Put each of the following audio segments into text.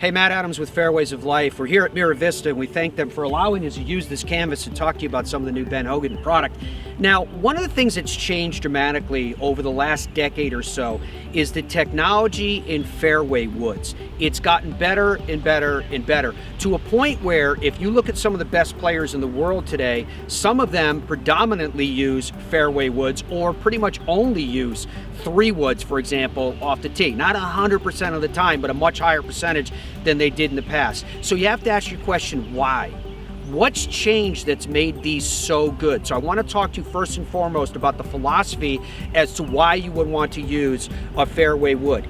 Hey, Matt Adams with Fairways of Life. We're here at Mira Vista, and we thank them for allowing us to use this canvas to talk to you about some of the new Ben Hogan product. Now, one of the things that's changed dramatically over the last decade or so is the technology in fairway woods. It's gotten better and better and better, to a point where if you look at some of the best players in the world today, some of them predominantly use fairway woods or pretty much only use 3 woods, for example, off the tee. Not 100% of the time, but a much higher percentage than they did in the past. So you have to ask your question, why? What's changed that's made these so good? So I want to talk to you first and foremost about the philosophy as to why you would want to use a fairway wood.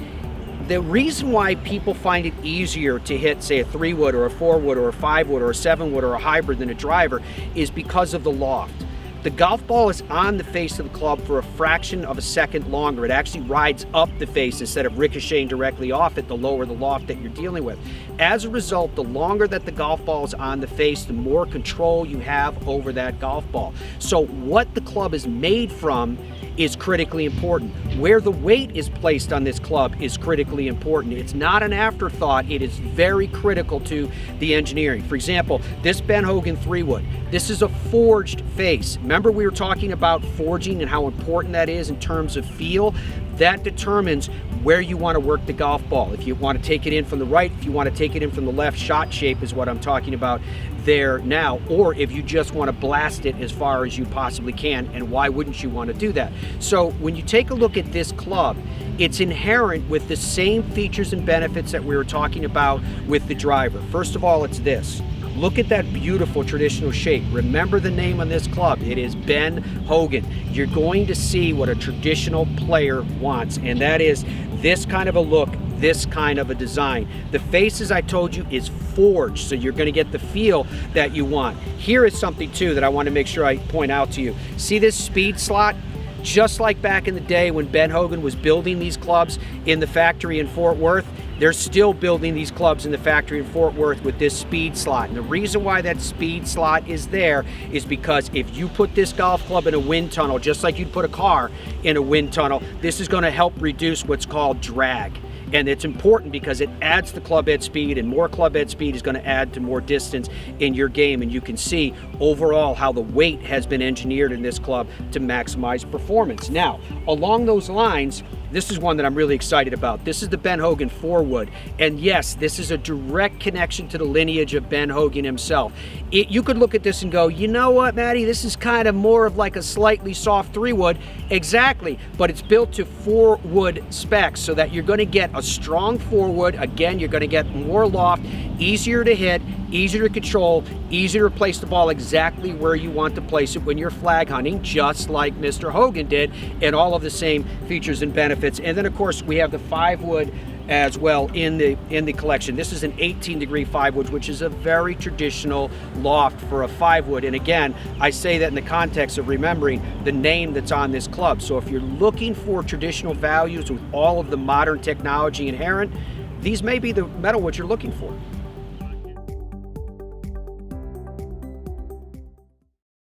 The reason why people find it easier to hit, say, a 3 wood or a 4 wood or a 5 wood or a 7 wood or a hybrid than a driver is because of the loft. The golf ball is on the face of the club for a fraction of a second longer. It actually rides up the face instead of ricocheting directly off it, the lower the loft that you're dealing with. As a result, the longer that the golf ball is on the face, the more control you have over that golf ball. So what the club is made from is critically important. Where the weight is placed on this club is critically important. It's not an afterthought. It is very critical to the engineering. For example, this Ben Hogan 3-wood, this is a forged face. Remember we were talking about forging and how important that is in terms of feel? That determines where you want to work the golf ball. If you want to take it in from the right, if you want to take it in from the left, shot shape is what I'm talking about there now, or if you just want to blast it as far as you possibly can, and why wouldn't you want to do that? So when you take a look at this club, it's inherent with the same features and benefits that we were talking about with the driver. First of all, it's this. Look at that beautiful traditional shape. Remember the name on this club. It is Ben Hogan. You're going to see what a traditional player wants, and that is this kind of a look, this kind of a design. The face, as I told you, is forged, so you're going to get the feel that you want. Here is something too that I want to make sure I point out to you. See this speed slot? Just like back in the day when Ben Hogan was building these clubs in the factory in Fort Worth, they're still building these clubs in the factory in Fort Worth with this speed slot. And the reason why that speed slot is there is because if you put this golf club in a wind tunnel, just like you'd put a car in a wind tunnel, this is going to help reduce what's called drag. And it's important because it adds to club head speed, and more club head speed is going to add to more distance in your game. And you can see overall how the weight has been engineered in this club to maximize performance. Now, along those lines, this is one that I'm really excited about. This is the Ben Hogan 4-wood. And yes, this is a direct connection to the lineage of Ben Hogan himself. You could look at this and go, you know what, Matty, this is kind of more of like a slightly soft 3-wood. Exactly, but it's built to 4-wood specs so that you're going to get a strong 4-wood. Again, you're going to get more loft, easier to hit, easier to control, easier to place the ball exactly where you want to place it when you're flag hunting, just like Mr. Hogan did, and all of the same features and benefits. And then, of course, we have the 5-wood as well in the collection. This is an 18-degree 5-wood, which is a very traditional loft for a 5-wood. And again, I say that in the context of remembering the name that's on this club. So if you're looking for traditional values with all of the modern technology inherent, these may be the metal what you're looking for.